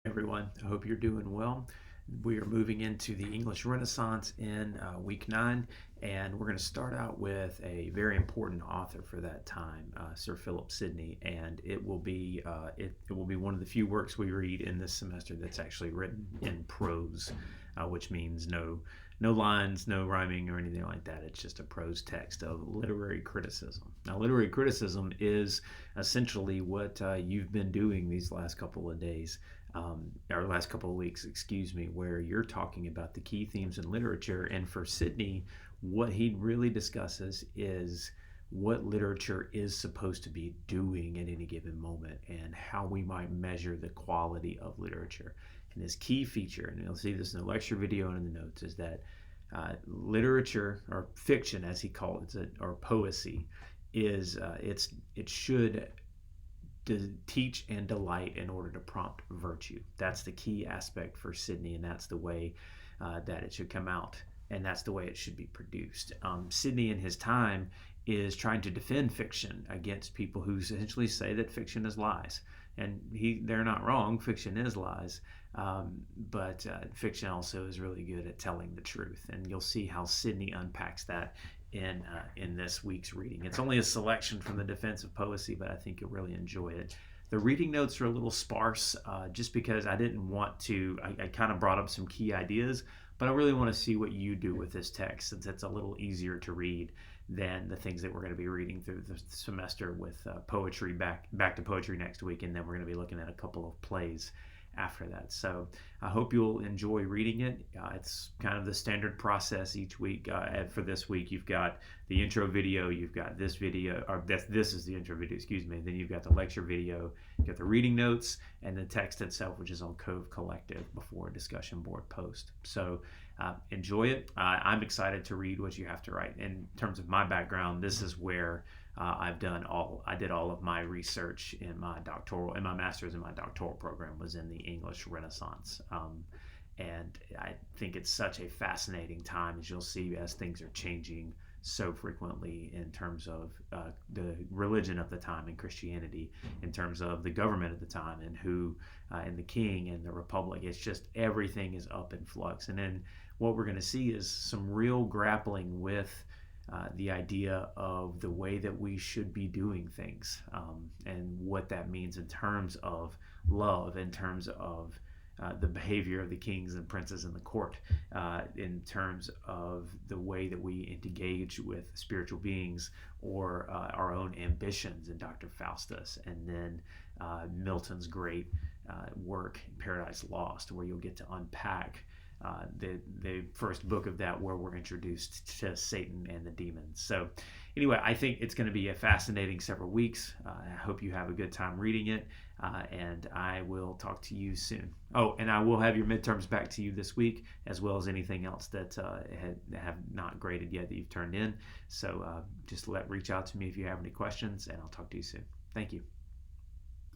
Everyone. I hope you're doing well. We are moving into the English Renaissance in week 9, and we're going to start out with a very important author for that time, Sir Philip Sidney, and it will be one of the few works we read in this semester that's actually written in prose, which means no lines, no rhyming or anything like that. It's just a prose text of literary criticism. Now, literary criticism is essentially what you've been doing these last couple of days, or last couple of weeks, excuse me, where you're talking about the key themes in literature. And for Sidney, what he really discusses is what literature is supposed to be doing at any given moment and how we might measure the quality of literature. And his key feature, and you'll see this in the lecture video and in the notes, is that literature, or fiction as he calls it, or poesy, is it should teach and delight in order to prompt virtue. That's the key aspect for Sidney, and that's the way that it should come out, and that's the way it should be produced. Sidney, in his time, is trying to defend fiction against people who essentially say that fiction is lies, and they're not wrong. Fiction is lies, but fiction also is really good at telling the truth, and you'll see how Sidney unpacks that in this week's reading. It's only a selection from the Defense of Poesy, but I think you'll really enjoy it. The reading notes are a little sparse, just because I didn't want to. I kind of brought up some key ideas, but I really want to see what you do with this text, since it's a little easier to read than the things that we're going to be reading through the semester with poetry, back to poetry next week, and then we're going to be looking at a couple of plays after that. So I hope you'll enjoy reading it. It's kind of the standard process each week. For this week, you've got the intro video, you've got this video, or this is the intro video, excuse me. Then you've got the lecture video, you've got the reading notes, and the text itself, which is on Cove Collective before a discussion board post. So enjoy it. I'm excited to read what you have to write. In terms of my background, this is where I did all of my research in my master's and my doctoral program was in the English Renaissance. And I think it's such a fascinating time, as you'll see, as things are changing so frequently in terms of the religion of the time and Christianity, in terms of the government at the time and the king and the republic. It's just everything is up in flux. And then what we're going to see is some real grappling with the idea of the way that we should be doing things, and what that means in terms of love, in terms of the behavior of the kings and princes in the court, in terms of the way that we engage with spiritual beings, or our own ambitions in Dr. Faustus, and then Milton's great work, Paradise Lost, where you'll get to unpack the first book of that, where we're introduced to Satan and the demons. So anyway, I think it's going to be a fascinating several weeks. I hope you have a good time reading it, and I will talk to you soon. Oh, and I will have your midterms back to you this week, as well as anything else that have not graded yet that you've turned in. So just reach out to me if you have any questions, and I'll talk to you soon. Thank you.